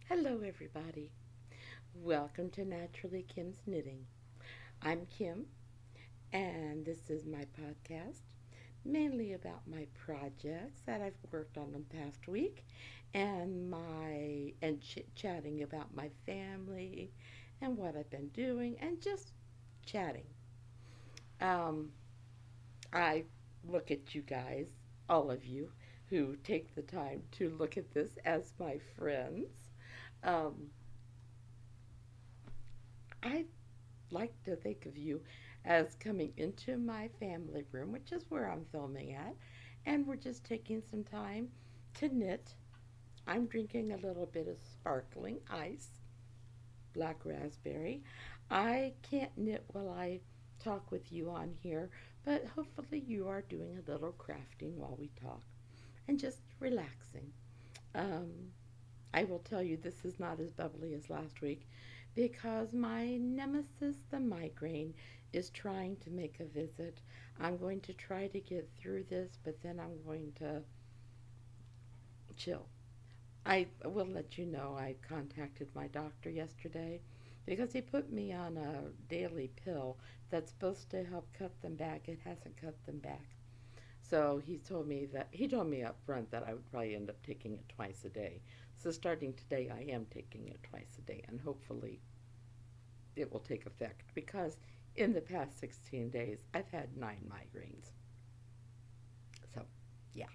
Hello, everybody. Welcome to Naturally Kim's Knitting. I'm Kim, and this is my podcast, mainly about my projects that I've worked on the past week, and chatting about my family and what I've been doing, and just chatting. Um, I look at you guys, all of you, who take the time to look at this as my friends. Um, I like to think of you as coming into my family room, which is where I'm filming at, and we're just taking some time to knit. I'm drinking a little bit of sparkling ice, black raspberry. I can't knit while I talk with you on here, but hopefully you are doing a little crafting while we talk and just relaxing. Um, I will tell you this is not as bubbly as last week because my nemesis, the migraine, is trying to make a visit. I'm going to try to get through this, but then I'm going to chill. I will let you know I contacted my doctor yesterday because he put me on a daily pill that's supposed to help cut them back. It hasn't cut them back. So he told me up front that I would probably end up taking it twice a day. So starting today, I am taking it twice a day, and hopefully it will take effect because in the past 16 days, I've had 9 migraines. So, yeah.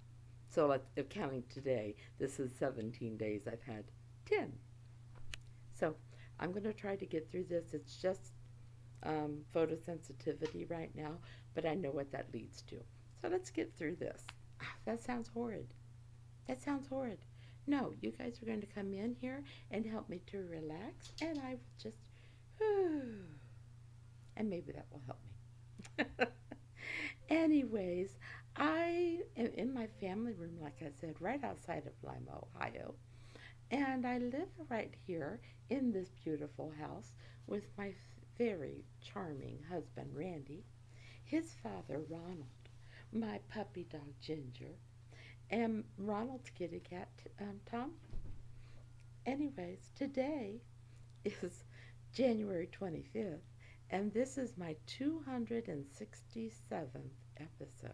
So, counting today, this is 17 days. I've had 10. So, I'm going to try to get through this. It's just photosensitivity right now, but I know what that leads to. So, let's get through this. That sounds horrid. That sounds horrid. No, you guys are going to come in here and help me to relax, and I will just, and maybe that will help me. Anyways, I am in my family room, like I said, right outside of Lima, Ohio, and I live right here in this beautiful house with my very charming husband, Randy, his father, Ronald, my puppy dog, Ginger, and Ronald's kitty cat, Tom. Anyways, today is January 25th, and this is my 267th episode.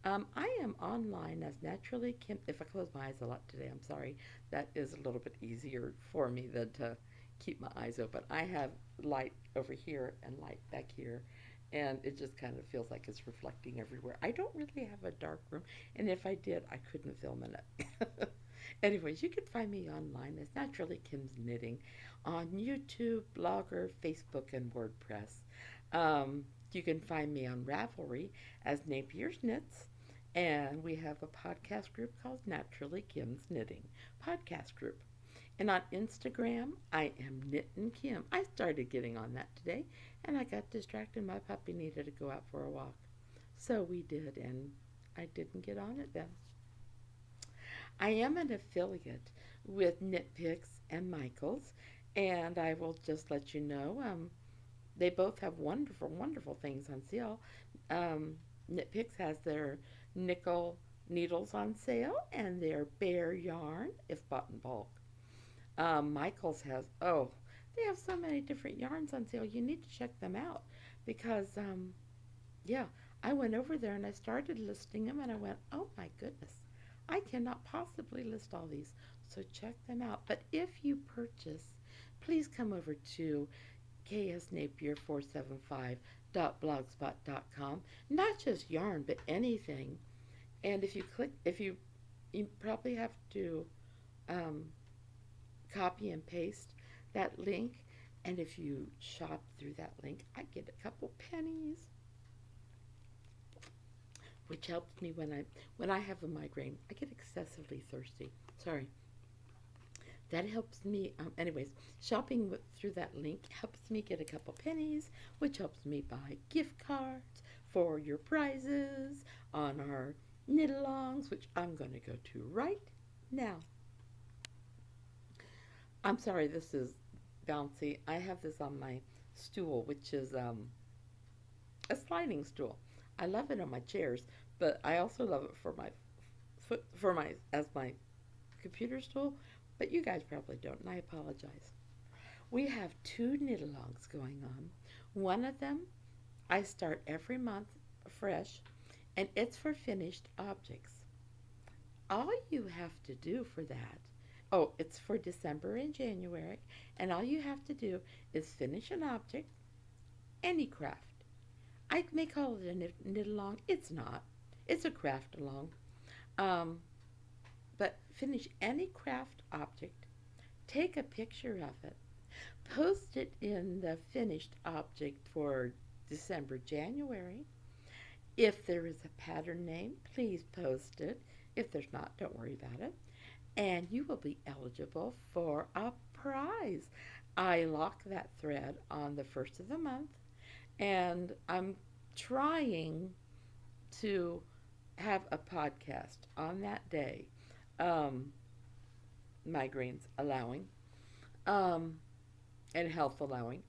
I am online as Naturally Kim. If I close my eyes a lot today, I'm sorry. That is a little bit easier for me than to keep my eyes open. I have light over here and light back here, and it just kind of feels like it's reflecting everywhere. I don't really have a dark room, and if I did, I couldn't film in it. Anyways, you can find me online as Naturally Kim's Knitting on YouTube, Blogger, Facebook, and WordPress. You can find me on Ravelry as NapiersKnits, and we have a podcast group called Naturally Kim's Knitting Podcast Group. And on Instagram, I am Knittin' Kim. I started getting on that today, and I got distracted. My puppy needed to go out for a walk. So we did, and I didn't get on it then. I am an affiliate with Knit Picks and Michaels, and I will just let you know they both have wonderful, wonderful things on sale. Um, Knit Picks has their nickel needles on sale and their bare yarn if bought in bulk. Michaels has, oh, they have so many different yarns on sale. You need to check them out because, yeah, I went over there and I started listing them and I went, oh my goodness, I cannot possibly list all these. So check them out. But if you purchase, please come over to ksnapier475.blogspot.com. Not just yarn, but anything. And you probably have to um, copy and paste that link. And if you shop through that link, I get a couple pennies, which helps me when I have a migraine. I get excessively thirsty. Sorry. That helps me. Anyways, shopping through that link helps me get a couple pennies, which helps me buy gift cards for your prizes on our knit alongs, which I'm going to go to right now. I'm sorry, this is bouncy. I have this on my stool, which is a sliding stool. I love it on my chairs, but I also love it for my foot for my as my computer stool, but you guys probably don't, and I apologize. We have two knit-alongs going on. One of them I start every month fresh, and it's for finished objects. All you have to do for that, oh, it's for December and January, and all you have to do is finish an object, any craft. I may call it a knit along. It's not. It's a craft along. Um, but finish any craft object, take a picture of it, post it in the finished object for December, January. If there is a pattern name, please post it. If there's not, don't worry about it. And you will be eligible for a prize. I lock that thread on the first of the month, and I'm trying to have a podcast on that day, um, migraines allowing, um, and health allowing,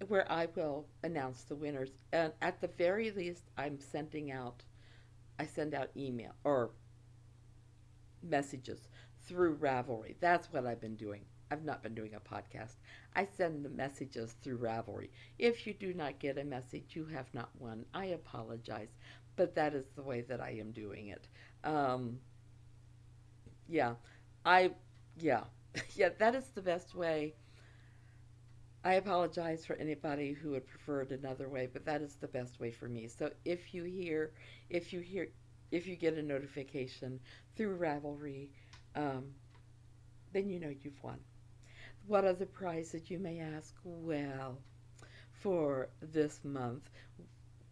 where I will announce the winners. And at the very least, I send out email or messages through Ravelry. That's what I've been doing. I've not been doing a podcast. I send the messages through Ravelry. If you do not get a message, you have not won. I apologize, but that is the way that I am doing it. Um, yeah, I, yeah, yeah, that is the best way. I apologize for anybody who would prefer it another way, but that is the best way for me. So if you hear, if you get a notification through Ravelry, um, then you know you've won. What other prizes, you may ask? Well, for this month,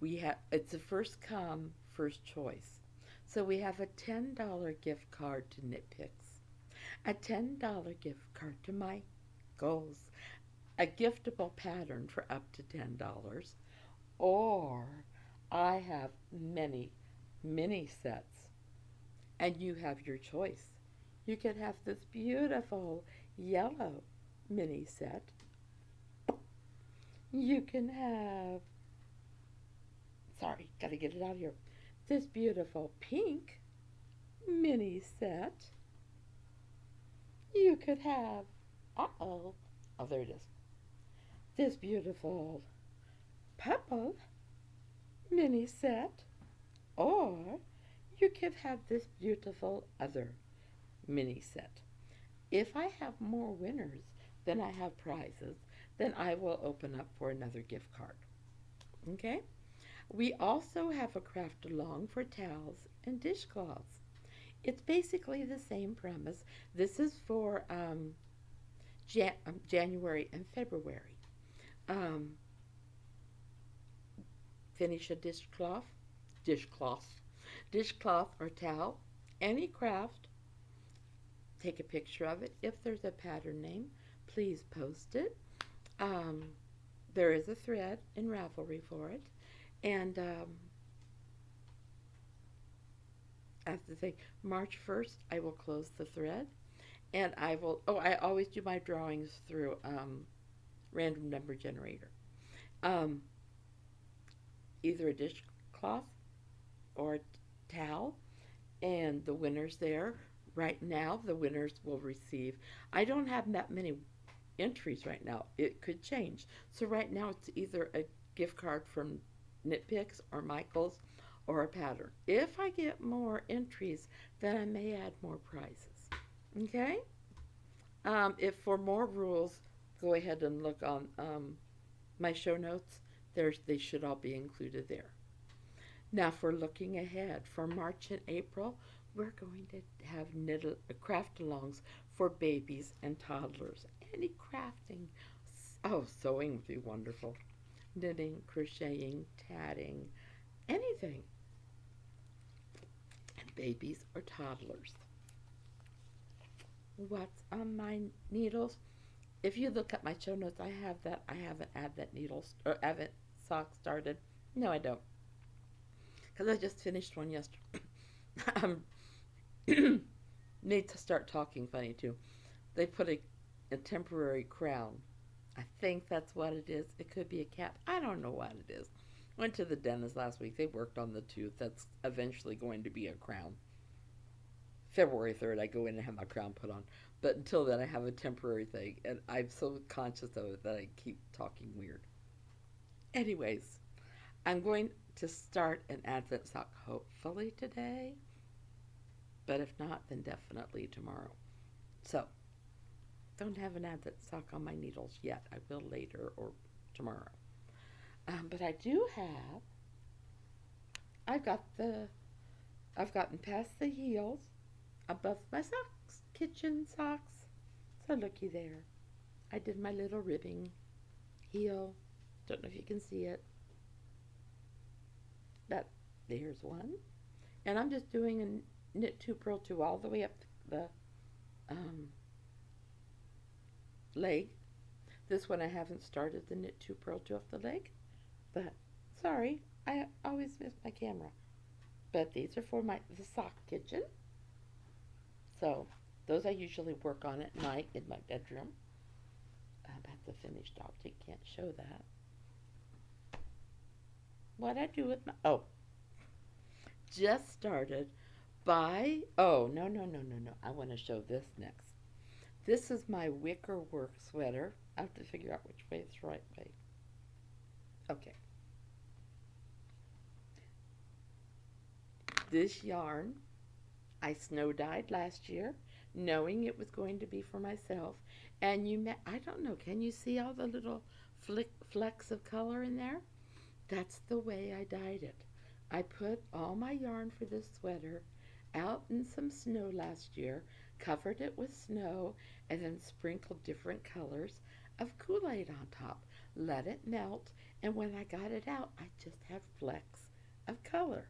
we have, it's a first come, first choice. So we have a $10 gift card to Knitpicks, a $10 gift card to My Goals, a giftable pattern for up to $10, or I have many mini sets, and you have your choice. You can have this beautiful yellow mini set. You can have, sorry, gotta get it out of here, this beautiful pink mini set. You could have, oh, there it is, this beautiful purple mini set, or you could have this beautiful other mini set. If I have more winners than I have prizes, then I will open up for another gift card. Okay? We also have a craft along for towels and dishcloths. It's basically the same premise. This is for January and February. Um, Finish a dishcloth or towel, any craft. Take a picture of it. If there's a pattern name, please post it. Um, there is a thread in Ravelry for it, and I have to say, March 1st, I will close the thread, and I will. Oh, I always do my drawings through random number generator. Um, Either a dishcloth or a towel, and the winners there. Right now, the winners will receive. I don't have that many entries right now. It could change. So right now, it's either a gift card from Knitpicks or Michael's or a pattern. If I get more entries, then I may add more prizes. Okay? If for more rules, go ahead and look on my show notes. They should all be included there. Now, for looking ahead, for March and April, we're going to have craft-alongs for babies and toddlers. Any crafting. Oh, sewing would be wonderful. Knitting, crocheting, tatting, anything. And babies or toddlers. What's on my needles? If you look at my show notes, I have that. I haven't had that needles or haven't sock started. No, I don't, because I just finished one yesterday. Need to start talking funny too. They put a temporary crown. I think that's what it is. It could be a cap. I don't know what it is. Went to the dentist last week. They worked on the tooth. That's eventually going to be a crown. February 3rd, I go in and have my crown put on. But until then, I have a temporary thing, and I'm so conscious of it that I keep talking weird. Anyways, I'm going to start an Advent sock hopefully today, but if not, then definitely tomorrow. So, don't have an Advent sock on my needles yet. I will later or tomorrow. But I do have. I've got the. I've gotten past the heels, above my socks, kitchen socks. So looky there. I did my little ribbing heel. Don't know if you can see it. But there's one. And I'm just doing a knit 2 purl 2 all the way up the leg. This one I haven't started the knit 2 purl 2 off the leg. But sorry, I always miss my camera. But these are for the sock kitchen. So those I usually work on at night in my bedroom. That's a finished object, can't show that. What I do with my, just started no, I want to show this next. This is my Wickerwork sweater. I have to figure out which way is the right way. Okay. This yarn I snow dyed last year, knowing it was going to be for myself. And I don't know, can you see all the little flecks of color in there? That's the way I dyed it. I put all my yarn for this sweater out in some snow last year, covered it with snow, and then sprinkled different colors of Kool-Aid on top. Let it melt, and when I got it out, I just have flecks of color.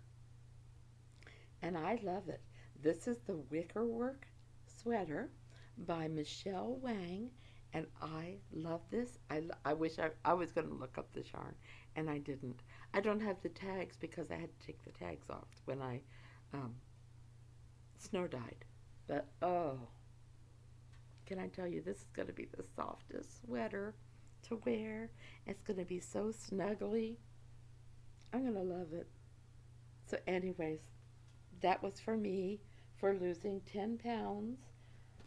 And I love it. This is the Wickerwork Sweater by Michelle Wang, and I love this. I wish I was going to look up this yarn, and I didn't. I don't have the tags because I had to take the tags off when I snow dyed. But can I tell you, this is going to be the softest sweater to wear. It's going to be so snuggly. I'm going to love it. So anyways, that was for me for losing 10 pounds.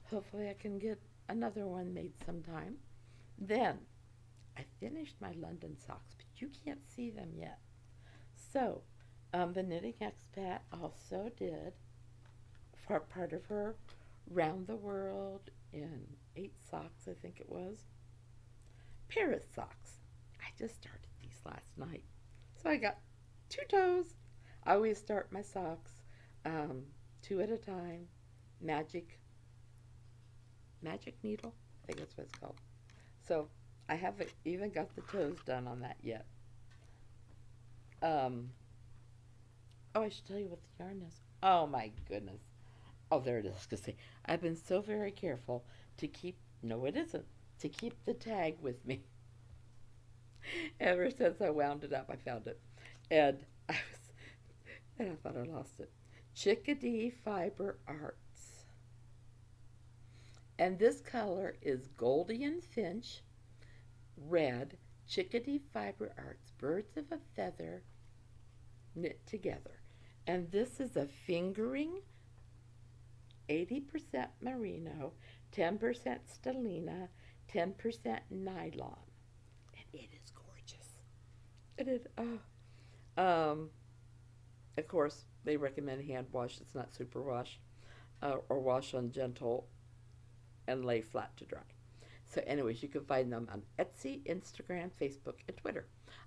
Hopefully I can get another one made sometime. Then I finished my London socks, but you can't see them yet. So the Knitting Expat also did, for part of her round the world in 8 socks, I think it was, Paris socks. I just started these last night. So I got 2 toes. I always start my socks 2 at a time. Magic needle, I think that's what it's called. So I haven't even got the toes done on that yet. I should tell you what the yarn is. Oh my goodness. Oh, there it is. I've been so very careful to keep, no it isn't, to keep the tag with me. Ever since I wound it up, I found it. And I thought I lost it. Chickadee Fiber Arts. And this color is Goldie and Finch, red, Chickadee Fiber Arts, Birds of a Feather, knit together. And this is a fingering, 80% merino, 10% stellina, 10% nylon. And it is gorgeous. It is, of course, they recommend hand wash. It's not super wash, or wash on gentle and lay flat to dry. So anyways, you can find them on Etsy, Instagram, Facebook, and Twitter.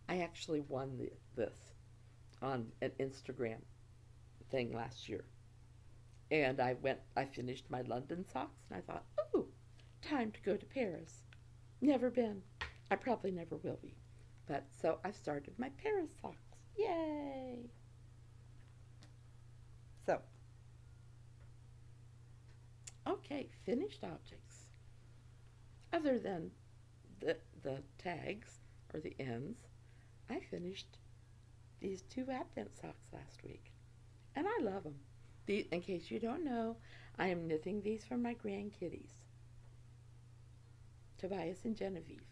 I actually won this on an Instagram thing last year. And I finished my London socks, and I thought, ooh, time to go to Paris. Never been. I probably never will be. But so I've started my Paris socks. Yay! So, okay, finished objects. Other than the tags, or the ends, I finished these 2 Advent socks last week. And I love them. In case you don't know, I am knitting these for my grandkitties, Tobias and Genevieve,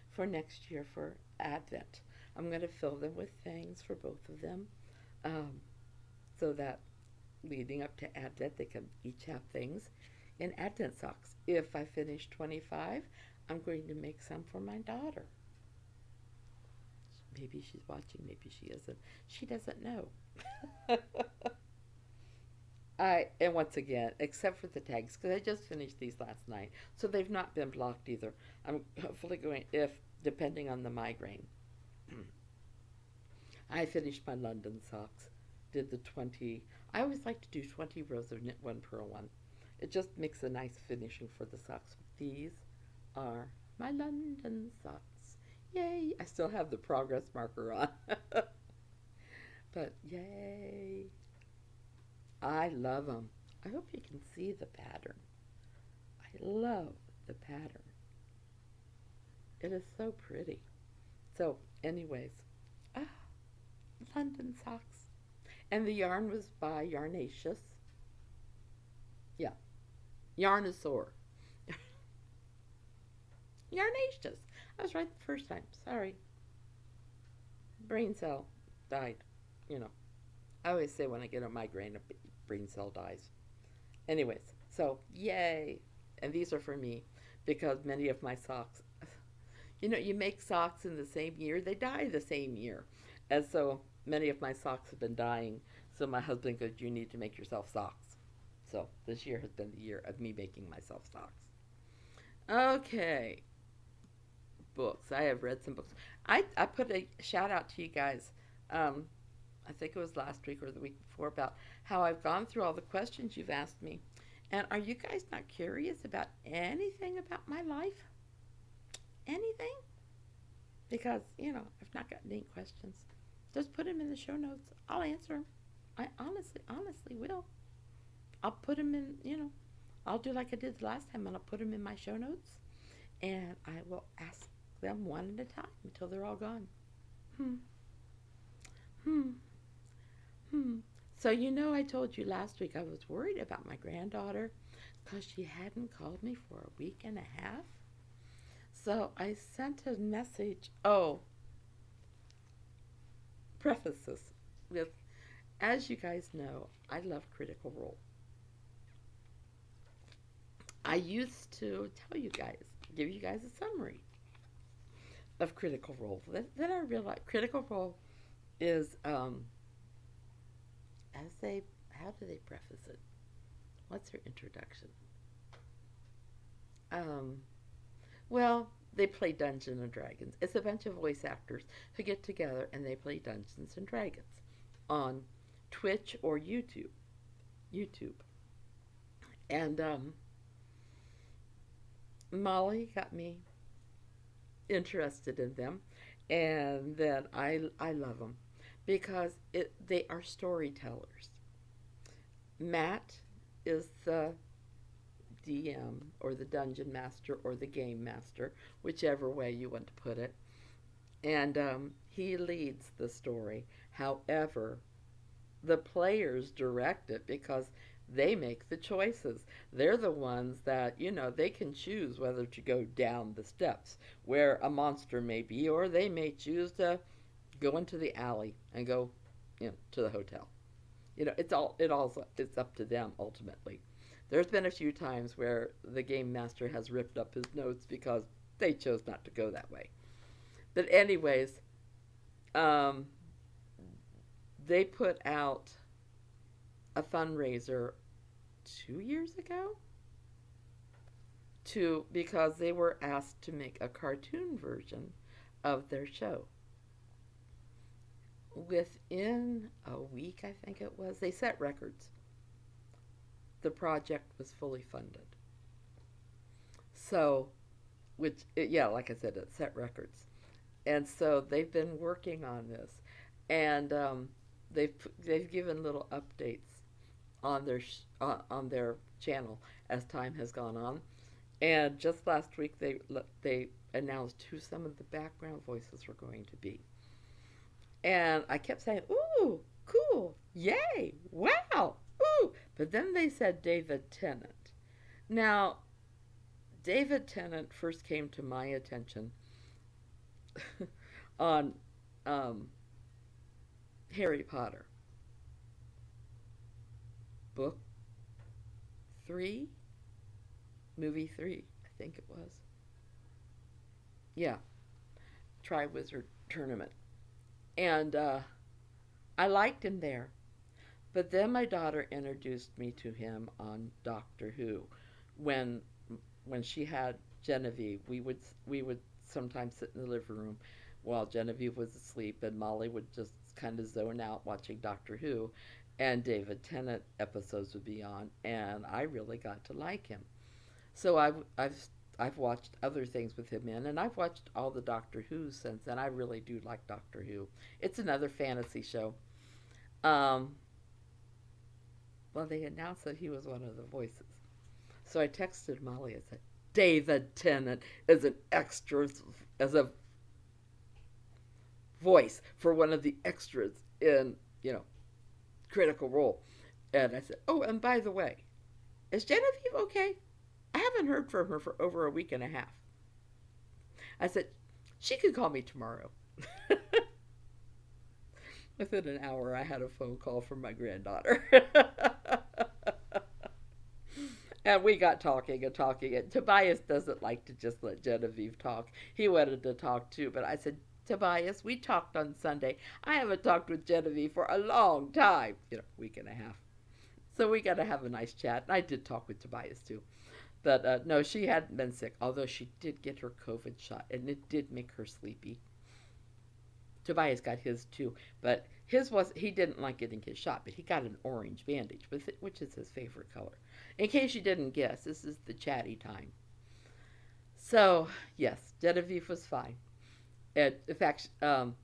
for next year for Advent. I'm going to fill them with things for both of them, so that leading up to Advent. They can each have things in Advent socks. If I finish 25, I'm going to make some for my daughter. Maybe she's watching, maybe she isn't. She doesn't know. And once again, except for the tags, because I just finished these last night, so they've not been blocked either. I'm hopefully going, if depending on the migraine. I finished my London socks. Did the 20. I always like to do 20 rows of knit one, purl one. It just makes a nice finishing for the socks. These are my London socks. Yay! I still have the progress marker on. But yay! I love them. I hope you can see the pattern. I love the pattern. It is so pretty. So, anyways, ah, London socks. And the yarn was by Yarnaceous. Yeah, Yarnosaur. Yarnaceous. I was right the first time. Sorry. Brain cell died. You know, I always say when I get a migraine, a brain cell dies. Anyways, so yay. And these are for me because many of my socks, you make socks in the same year, they die the same year. And so many of my socks have been dying. So my husband goes, you need to make yourself socks. So this year has been the year of me making myself socks. Okay. Books. I have read some books. I put a shout out to you guys. I think it was last week or the week before about how I've gone through all the questions you've asked me. And are you guys not curious about anything about my life? Anything? Because, I've not gotten any questions. Just put them in the show notes. I'll answer them. I honestly will. I'll put them in, I'll do like I did the last time and I'll put them in my show notes. And I will ask them one at a time until they're all gone. So I told you last week I was worried about my granddaughter because she hadn't called me for a week and a half. So I sent a message. Oh, preface this with, as you guys know, I love Critical Role. I used to tell you guys, give you guys a summary of Critical Role. Then I realized Critical Role is, how do they preface it? What's their introduction? Well, they play Dungeons and Dragons. It's a bunch of voice actors who get together and they play Dungeons and Dragons on Twitch or YouTube. And Molly got me interested in them, and then I love them because they are storytellers. Matt is the DM or the dungeon master or the game master, whichever way you want to put it, and he leads the story. However, the players direct it because they make the choices. They're the ones that, they can choose whether to go down the steps where a monster may be, or they may choose to go into the alley and go, to the hotel. It's up to them ultimately. There's been a few times where the game master has ripped up his notes because they chose not to go that way. But anyways, they put out a fundraiser 2 years ago because they were asked to make a cartoon version of their show. Within a week, I think it was, they set records. The project was fully funded. So, like I said, it set records. And so they've been working on this. And they've given little updates on their channel as time has gone on. And just last week they announced who some of the background voices were going to be. And I kept saying, "Ooh, cool, yay, wow, ooh!" But then they said David Tennant. Now, David Tennant first came to my attention on Harry Potter. book 3, movie 3, I think it was. Yeah, Tri-Wizard Tournament. And I liked him there. But then my daughter introduced me to him on Doctor Who. When when she had Genevieve, we would sometimes sit in the living room while Genevieve was asleep, and Molly would just kind of zone out watching Doctor Who, and David Tennant episodes would be on, and I really got to like him. So I've watched other things with him in, and I've watched all the Doctor Who since, and I really do like Doctor Who. It's another fantasy show. Um, well, they announced that he was one of the voices. So I texted Molly and said, David Tennant is an extra, as a voice for one of the extras in, Critical Role. And I said, oh, and by the way, is Genevieve okay? I haven't heard from her for over a week and a half. I said, she could call me tomorrow. Within an hour, I had a phone call from my granddaughter. And we got talking and talking. And Tobias doesn't like to just let Genevieve talk. He wanted to talk too. But I said, Tobias, we talked on Sunday. I haven't talked with Genevieve for a long time. Week and a half. So we got to have a nice chat. And I did talk with Tobias too. But no, she hadn't been sick. Although she did get her COVID shot. And it did make her sleepy. Tobias got his too. But he didn't like getting his shot. But he got an orange bandage, which is his favorite color. In case you didn't guess, this is the chatty time. So, yes, Genevieve was fine. And in fact, and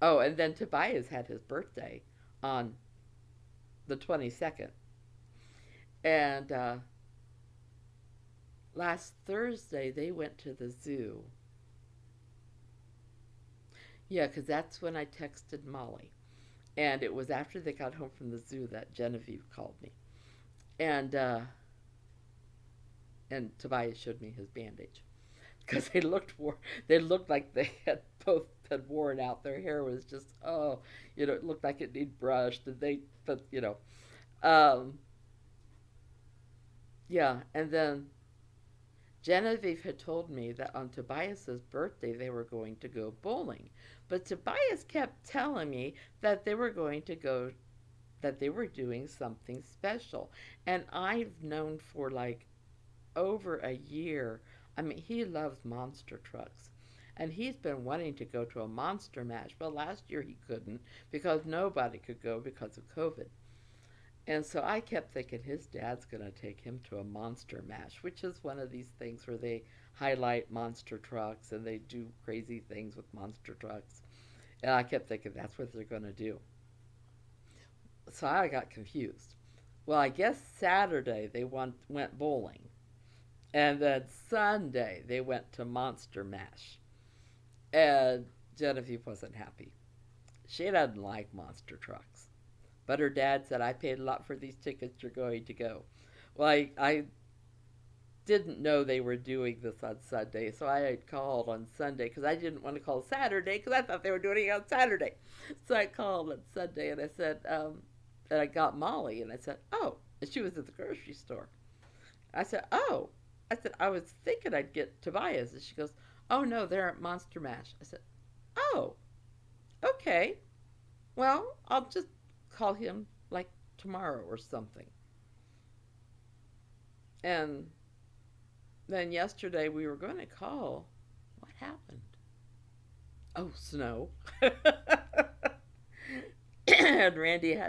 then Tobias had his birthday on the 22nd. And last Thursday, they went to the zoo. Yeah, because that's when I texted Molly. And it was after they got home from the zoo that Genevieve called me. And Tobias showed me his bandage because they looked like they had both been worn out. Their hair was just it looked like it needed brushed, and um, yeah. And then Genevieve had told me that on Tobias's birthday they were going to go bowling, but Tobias kept telling me that they were doing something special, and I've known for like over a year. I mean, he loves monster trucks. And he's been wanting to go to a monster mash. But last year he couldn't because nobody could go because of COVID. And so I kept thinking his dad's going to take him to a monster mash, which is one of these things where they highlight monster trucks and they do crazy things with monster trucks. And I kept thinking that's what they're going to do. So I got confused. Well, I guess Saturday they went bowling. And then Sunday, they went to Monster Mash. And Genevieve wasn't happy. She doesn't like monster trucks. But her dad said, I paid a lot for these tickets, you're going to go. Well, I didn't know they were doing this on Sunday, so I had called on Sunday because I didn't want to call Saturday because I thought they were doing it on Saturday. So I called on Sunday and I said, and I got Molly, and I said, oh, and she was at the grocery store. I said, oh. I said, I was thinking I'd get Tobias. And she goes, oh, no, they're at Monster Mash. I said, oh, okay. Well, I'll just call him like tomorrow or something. And then yesterday we were going to call. What happened? Oh, snow. And Randy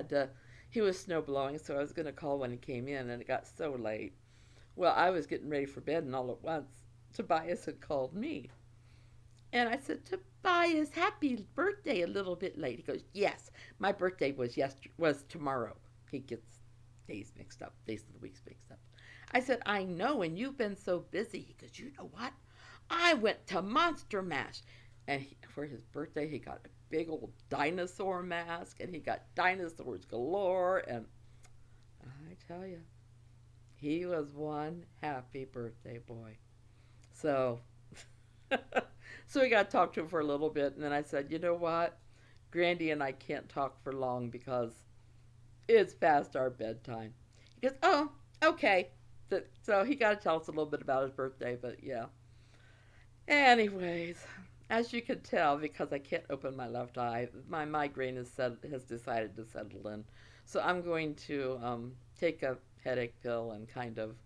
he was snow blowing, so I was going to call when he came in, and it got so late. Well, I was getting ready for bed, and all at once, Tobias had called me. And I said, Tobias, happy birthday, a little bit late. He goes, yes, my birthday was tomorrow. He gets days of the weeks mixed up. I said, I know, and you've been so busy. He goes, you know what? I went to Monster Mash. And for his birthday, he got a big old dinosaur mask, and he got dinosaurs galore. And I tell you, he was one happy birthday boy. So, so we got to talk to him for a little bit, and then I said, you know what? Grandy and I can't talk for long because it's past our bedtime. He He goes, oh, okay. So he got to tell us a little bit about his birthday, but yeah. Anyways, as you can tell, because I can't open my left eye, my migraine has decided to settle in. So I'm going to take a headache pill and kind of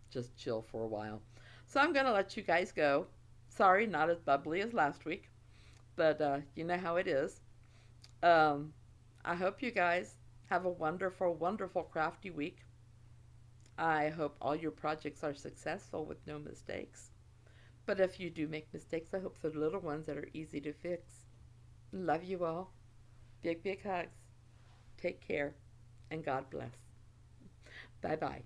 just chill for a while. So I'm going to let you guys go. Sorry, not as bubbly as last week, but you know how it is. Um, I hope you guys have a wonderful, wonderful crafty week. I hope all your projects are successful with no mistakes. But if you do make mistakes, I hope they're little ones that are easy to fix. Love you all. Big, big hugs. Take care. And God bless. Bye bye.